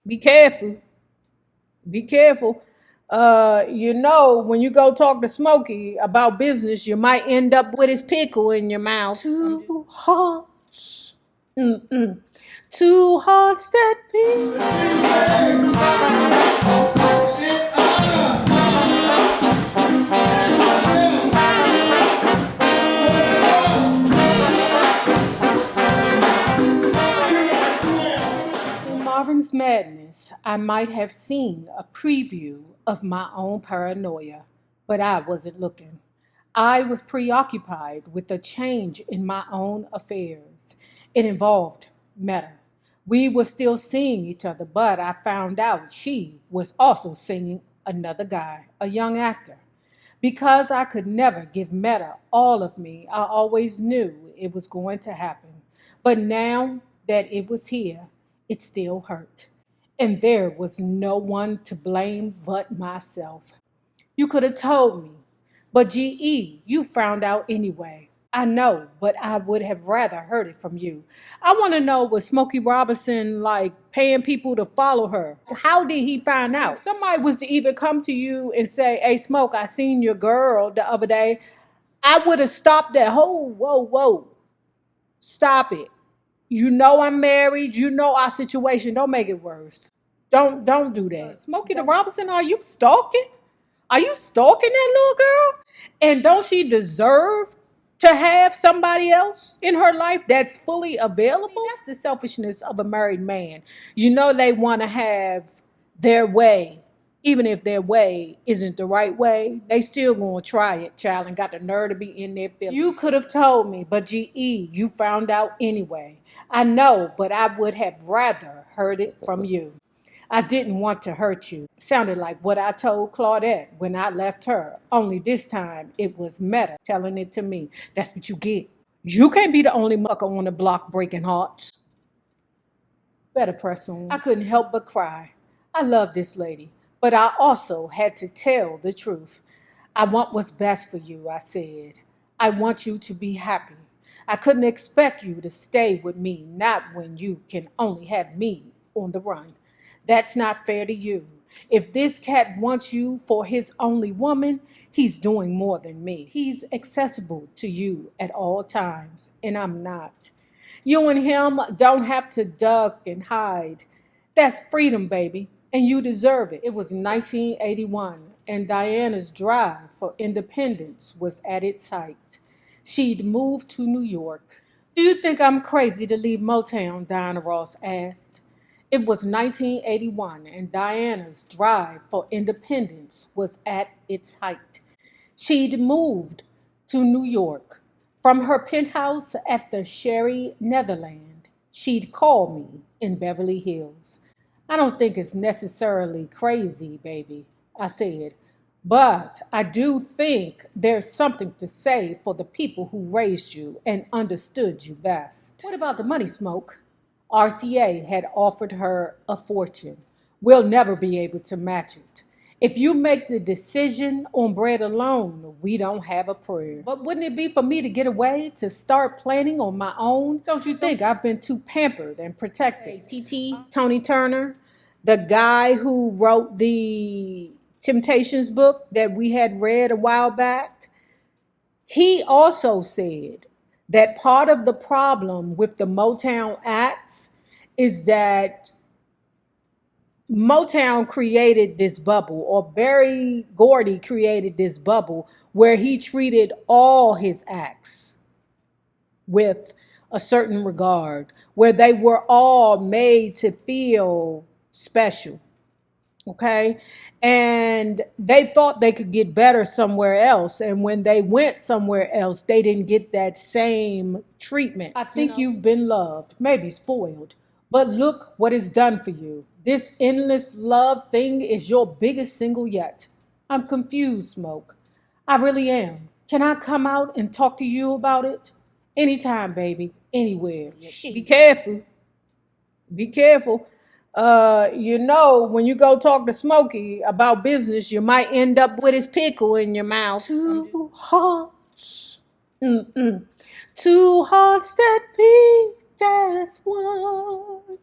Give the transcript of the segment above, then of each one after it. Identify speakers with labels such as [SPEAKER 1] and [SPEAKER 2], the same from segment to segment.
[SPEAKER 1] Be careful. Be careful. When you go talk to Smokey about business, you might end up with his pickle in your mouth. Two hearts. Mm-mm. Two hearts that beat. In Marvin's Madness, I might have seen a preview of my own paranoia, but I wasn't looking. I was preoccupied with a change in my own affairs. It involved Meta. We were still seeing each other, but I found out she was also seeing another guy, a young actor. Because I could never give Meta all of me, I always knew it was going to happen. But now that it was here, it still hurt. And there was no one to blame but myself. You could have told me. But GE, you found out anyway. I know, but I would have rather heard it from you. I want to know, was Smokey Robinson like paying people to follow her? How did he find out? If somebody was to even come to you and say, "Hey, Smoke, I seen your girl the other day," I would have stopped that. Whoa. Stop it. You know I'm married. You know our situation. Don't make it worse. Don't do that. Smokey the Robinson, are you stalking? Are you stalking that little girl? And don't she deserve to have somebody else in her life that's fully available? That's the selfishness of a married man. You know they want to have their way. Even if their way isn't the right way, they still gonna try it, child, and got the nerve to be in their feelings. You could have told me, but GE, you found out anyway. I know, but I would have rather heard it from you. I didn't want to hurt you. Sounded like what I told Claudette when I left her. Only this time it was Meta telling it to me. That's what you get. You can't be the only mucker on the block breaking hearts. Better press on. I couldn't help but cry. I love this lady, but I also had to tell the truth. I want what's best for you, I said. I want you to be happy. I couldn't expect you to stay with me, not when you can only have me on the run. That's not fair to you. If this cat wants you for his only woman, he's doing more than me. He's accessible to you at all times, and I'm not. You and him don't have to duck and hide. That's freedom, baby, and you deserve it. It was 1981, and Diana's drive for independence was at its height. She'd moved to New York. Do you think I'm crazy to leave Motown? Diana Ross asked. It was 1981, and Diana's drive for independence was at its height. She'd moved to New York. From her penthouse at the Sherry Netherland, she'd call me in Beverly Hills. I don't think it's necessarily crazy, baby, I said, but I do think there's something to say for the people who raised you and understood you best. What about the money, Smoke? RCA had offered her a fortune. We'll never be able to match it. If you make the decision on bread alone, we don't have a prayer. But wouldn't it be for me to get away, to start planning on my own? Don't you think I've been too pampered and protected? Hey, TT, Tony Turner, the guy who wrote the Temptations book that we had read a while back, he also said that part of the problem with the Motown acts is that Motown created this bubble, or Barry Gordy created this bubble where he treated all his acts with a certain regard, where they were all made to feel special. Okay. And they thought they could get better somewhere else. And when they went somewhere else, they didn't get that same treatment. I think you've been loved, maybe spoiled, but look what it's done for you. This endless love thing is your biggest single yet. I'm confused, Smoke. I really am. Can I come out and talk to you about it? Anytime, baby. Anywhere. Be careful. Be careful. When you go talk to Smokey about business, you might end up with his pickle in your mouth. Two hearts. Mm-mm. Two hearts that beat as one.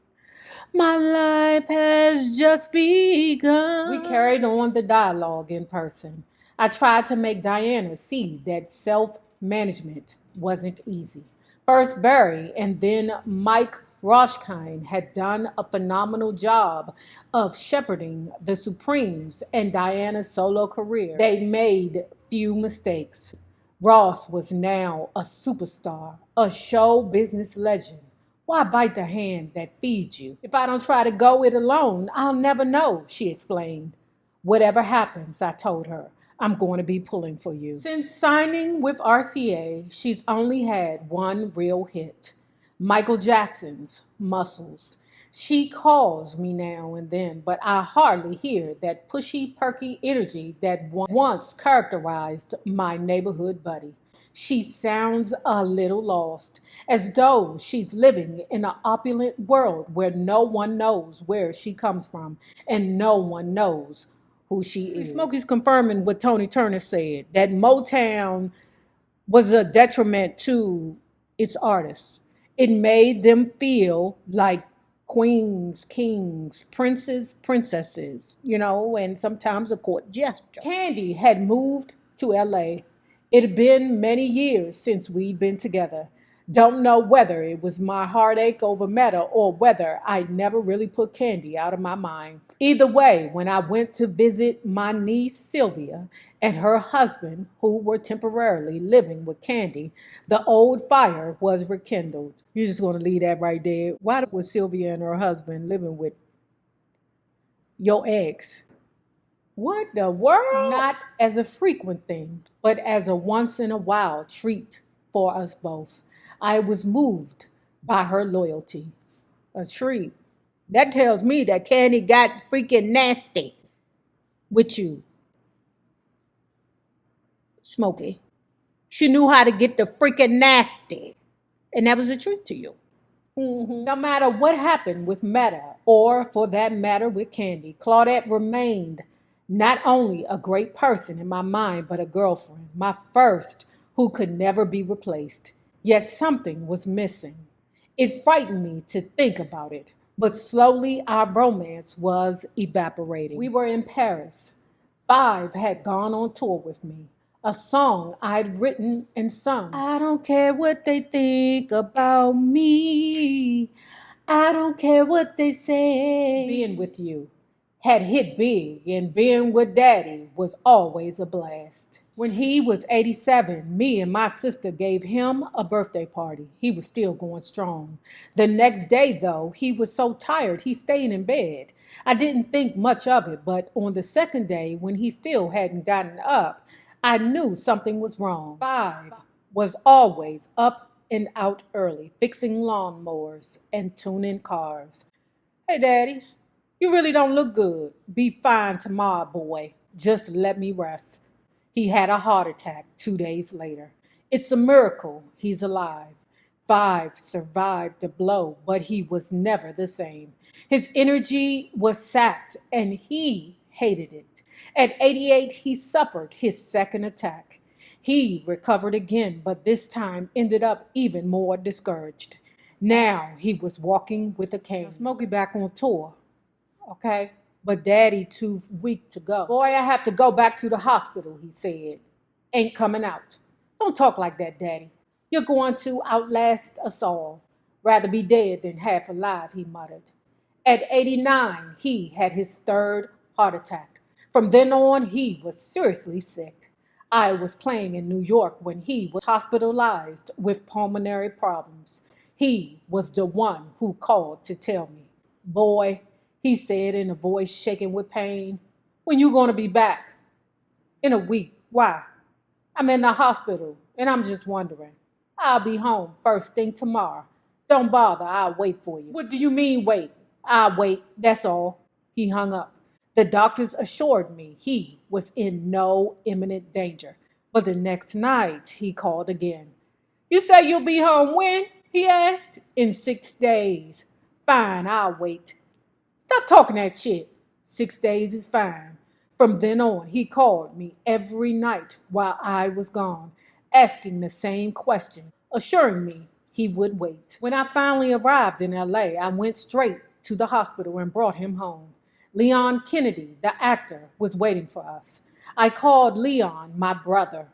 [SPEAKER 1] My life has just begun. We carried on the dialogue in person. I tried to make Diana see that self-management wasn't easy. First Barry and then Mike Roshkind had done a phenomenal job of shepherding the Supremes and Diana's solo career. They made few mistakes. Ross was now a superstar, a show business legend. Why bite the hand that feeds you? If I don't try to go it alone, I'll never know, she explained. Whatever happens, I told her, I'm going to be pulling for you. Since signing with RCA, she's only had one real hit, Michael Jackson's Muscles. She calls me now and then, but I hardly hear that pushy, perky energy that once characterized my neighborhood buddy. She sounds a little lost, as though she's living in an opulent world where no one knows where she comes from and no one knows who she is. Smokey's confirming what Tony Turner said, that Motown was a detriment to its artists. It made them feel like queens, kings, princes, princesses, and sometimes a court gesture. Candy had moved to LA. It had been many years since we'd been together. Don't know whether it was my heartache over Meta or whether I'd never really put Candy out of my mind. Either way, when I went to visit my niece Sylvia and her husband, who were temporarily living with Candy, the old fire was rekindled. You're just going to leave that right there. Why was Sylvia and her husband living with your ex? What the world? Not as a frequent thing, but as a once-in-a-while treat for us both. I was moved by her loyalty. A treat. That tells me that Candy got freaking nasty with you, Smokey. She knew how to get the freaking nasty. And that was a treat to you. Mm-hmm. No matter what happened with Meta, or for that matter with Candy, Claudette remained not only a great person in my mind, but a girlfriend, my first, who could never be replaced. Yet something was missing. It frightened me to think about it, but slowly our romance was evaporating. We were in Paris. Five had gone on tour with me, a song I'd written and sung. I don't care what they think about me. I don't care what they say. Being with you had hit big, and being with Daddy was always a blast. When he was 87, me and my sister gave him a birthday party. He was still going strong. The next day, though, he was so tired he stayed in bed. I didn't think much of it, but on the second day, when he still hadn't gotten up, I knew something was wrong. Five was always up and out early, fixing lawnmowers and tuning cars. Hey, Daddy, you really don't look good. Be fine tomorrow, boy. Just let me rest. He had a heart attack 2 days later. It's a miracle he's alive. Five survived the blow, but he was never the same. His energy was sapped, and he hated it. At 88, he suffered his second attack. He recovered again, but this time ended up even more discouraged. Now he was walking with a cane. Smokey back on tour, okay? But Daddy too weak to go. Boy, I have to go back to the hospital, he said. Ain't coming out. Don't talk like that, Daddy. You're going to outlast us all. Rather be dead than half alive, he muttered. At 89, he had his third heart attack. From then on, he was seriously sick. I was playing in New York when he was hospitalized with pulmonary problems. He was the one who called to tell me. Boy, he said in a voice shaking with pain, when you going to be back? In a week. Why? I'm in the hospital, and I'm just wondering. I'll be home first thing tomorrow. Don't bother, I'll wait for you. What do you mean wait? I'll wait, that's all. He hung up. The doctors assured me he was in no imminent danger. But the next night, he called again. You say you'll be home when? He asked. In 6 days. Fine, I'll wait. Stop talking that shit. 6 days is fine. From then on, he called me every night while I was gone, asking the same question, assuring me he would wait. When I finally arrived in LA, I went straight to the hospital and brought him home. Leon Kennedy, the actor, was waiting for us. I called Leon my brother.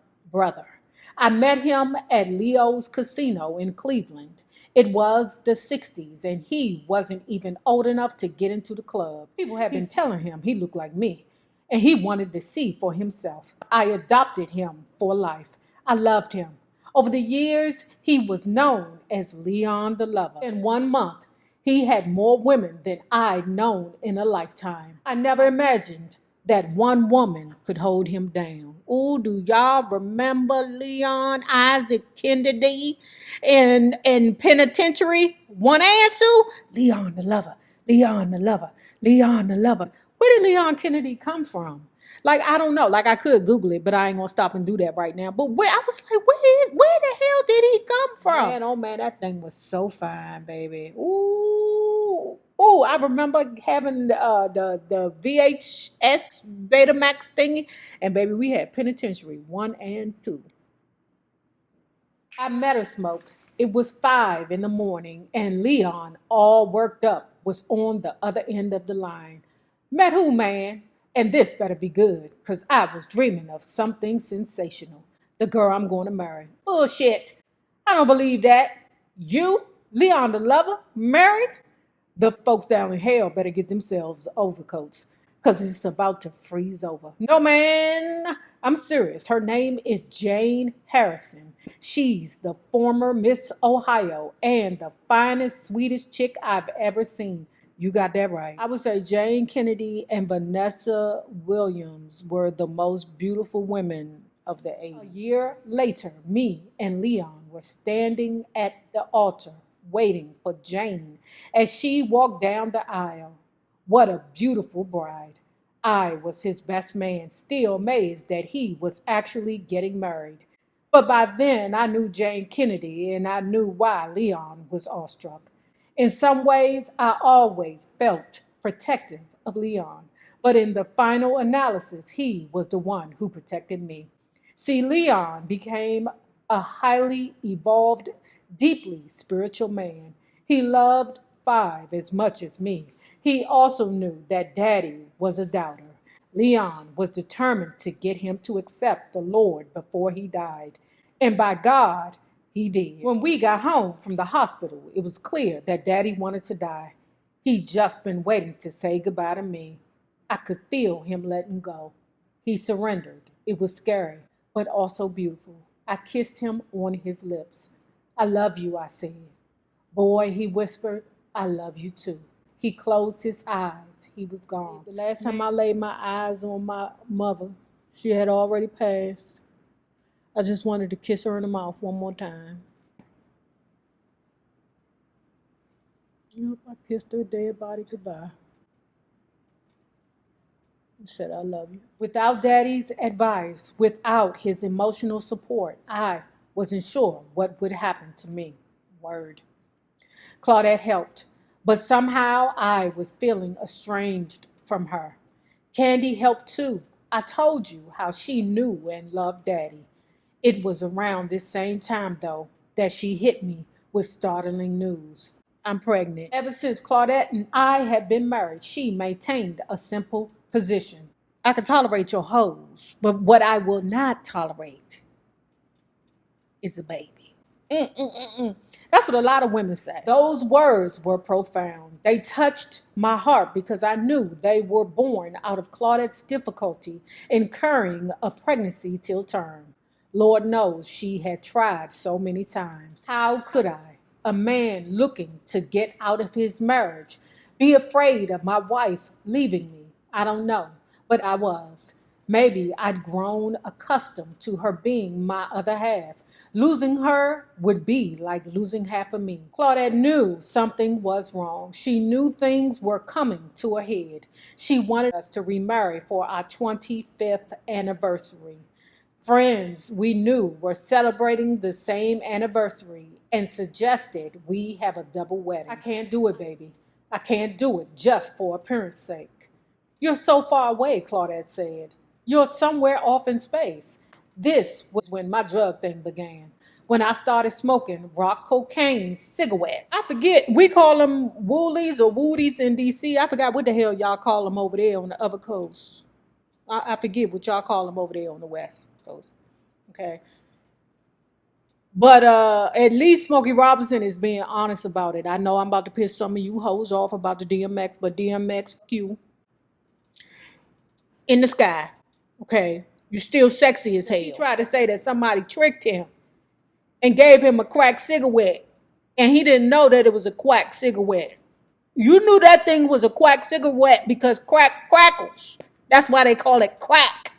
[SPEAKER 1] I met him at Leo's Casino in Cleveland. It was the 60s, and he wasn't even old enough to get into the club. People had been telling him he looked like me, and he wanted to see for himself. I adopted him for life. I loved him. Over the years, he was known as Leon the Lover. In 1 month, he had more women than I'd known in a lifetime. I never imagined that one woman could hold him down. Ooh, do y'all remember Leon Isaac Kennedy in Penitentiary 1 and 2? Leon the Lover, Leon the Lover, Leon the Lover. Where did Leon Kennedy come from? Like, I don't know. Like, I could Google it, but I ain't gonna stop and do that right now. But I was like, where the hell did he come from? Man, oh man, that thing was so fine, baby. Ooh. Oh, I remember having the VHS Betamax thingy, and baby, we had Penitentiary 1 and 2. I met her, Smoke. It was 5 in the morning, and Leon, all worked up, was on the other end of the line. Met who, man? And this better be good, because I was dreaming of something sensational. The girl I'm going to marry. Bullshit. I don't believe that. You, Leon the Lover, married? The folks down in hell better get themselves overcoats, because it's about to freeze over. No, man, I'm serious. Her name is Jane Harrison. She's the former Miss Ohio and the finest, sweetest chick I've ever seen. You got that right. I would say Jane Kennedy and Vanessa Williams were the most beautiful women of the 80s. A year later, me and Leon were standing at the altar waiting for Jane as she walked down the aisle. What a beautiful bride. I was his best man, still amazed that he was actually getting married. But by then, I knew Jane Kennedy, and I knew why Leon was awestruck. In some ways, I always felt protective of Leon, but in the final analysis, he was the one who protected me. See, Leon became a highly evolved, deeply spiritual man. He loved 5 as much as me. He also knew that Daddy was a doubter. Leon was determined to get him to accept the Lord before he died. And by God, he did. When we got home from the hospital, it was clear that Daddy wanted to die. He'd just been waiting to say goodbye to me. I could feel him letting go. He surrendered. It was scary, but also beautiful. I kissed him on his lips. I love you, I said. Boy, he whispered, I love you too. He closed his eyes. He was gone. The last time I laid my eyes on my mother, she had already passed. I just wanted to kiss her in the mouth one more time. Yep, I kissed her dead body goodbye. And said, I love you. Without Daddy's advice, without his emotional support, I wasn't sure what would happen to me. Word. Claudette helped, but somehow I was feeling estranged from her. Candy helped too. I told you how she knew and loved Daddy. It was around this same time, though, that she hit me with startling news. I'm pregnant. Ever since Claudette and I had been married, she maintained a simple position. I can tolerate your hoes, but what I will not tolerate is a baby. That's what a lot of women say. Those words were profound. They touched my heart because I knew they were born out of Claudette's difficulty in carrying a pregnancy till term. Lord knows she had tried so many times. How could I, a man looking to get out of his marriage, be afraid of my wife leaving me? I don't know, but I was. Maybe I'd grown accustomed to her being my other half. Losing her would be like losing half of me. Claudette knew something was wrong. She knew things were coming to a head. She wanted us to remarry for our 25th anniversary. Friends we knew were celebrating the same anniversary and suggested we have a double wedding. I can't do it, baby. I can't do it just for appearance sake. You're so far away, Claudette said. You're somewhere off in space. This was when my drug thing began. when I started smoking rock cocaine cigarettes. I forget, we call them woolies or woodies in DC. I forgot what the hell y'all call them over there on the other coast. I forget what y'all call them over there on the west coast. Okay. But at least Smokey Robinson is being honest about it. I know I'm about to piss some of you hoes off about the DMX, but DMX, fuck you. In the sky. Okay. You still sexy as hell. He tried to say that somebody tricked him and gave him a crack cigarette. And he didn't know that it was a quack cigarette. You knew that thing was a quack cigarette because crack crackles. That's why they call it crack.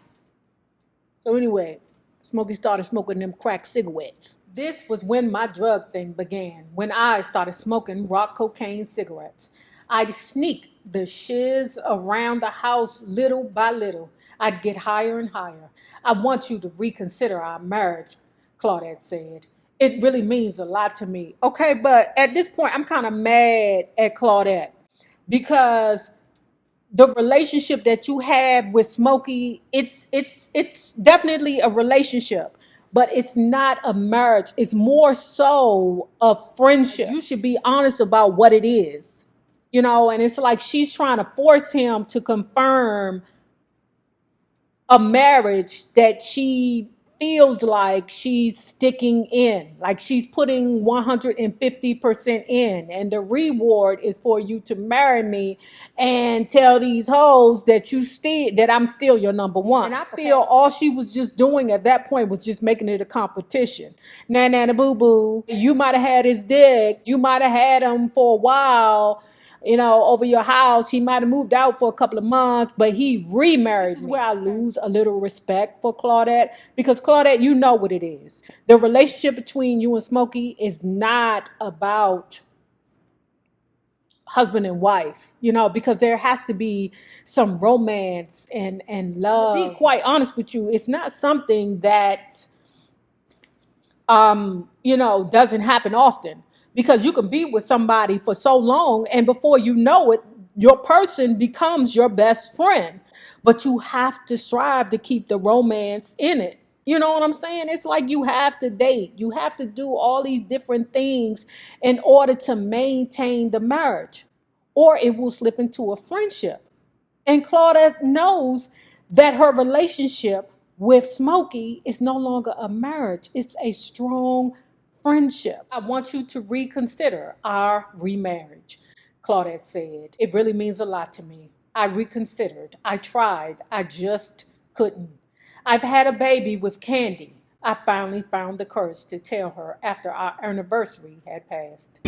[SPEAKER 1] So anyway, Smokey started smoking them crack cigarettes. This was when my drug thing began, when I started smoking rock cocaine cigarettes. I'd sneak the shiz around the house little by little. I'd get higher and higher. I want you to reconsider our marriage, Claudette said. It really means a lot to me. Okay, but at this point, I'm kind of mad at Claudette because the relationship that you have with Smokey, it's definitely a relationship, but it's not a marriage. It's more so a friendship. You should be honest about what it is, and it's like she's trying to force him to confirm a marriage that she feels like she's sticking in, like she's putting 150% in, and the reward is for you to marry me and tell these hoes that I'm still your number one. And I feel all she was just doing at that point was just making it a competition. Nana boo boo, you might have had his dick, you might have had him for a while, over your house. He might have moved out for a couple of months, but he remarried me. This is where I lose a little respect for Claudette, because Claudette, you know what it is. The relationship between you and Smokey is not about husband and wife, because there has to be some romance and love. To be quite honest with you, it's not something that, doesn't happen often. Because you can be with somebody for so long, and before you know it, your person becomes your best friend. But you have to strive to keep the romance in it. You know what I'm saying? It's like you have to date. You have to do all these different things in order to maintain the marriage, or it will slip into a friendship. And Claudette knows that her relationship with Smokey is no longer a marriage. It's a strong friendship. I want you to reconsider our remarriage, Claudette said. It really means a lot to me. I reconsidered. I tried. I just couldn't. I've had a baby with Candy. I finally found the courage to tell her after our anniversary had passed.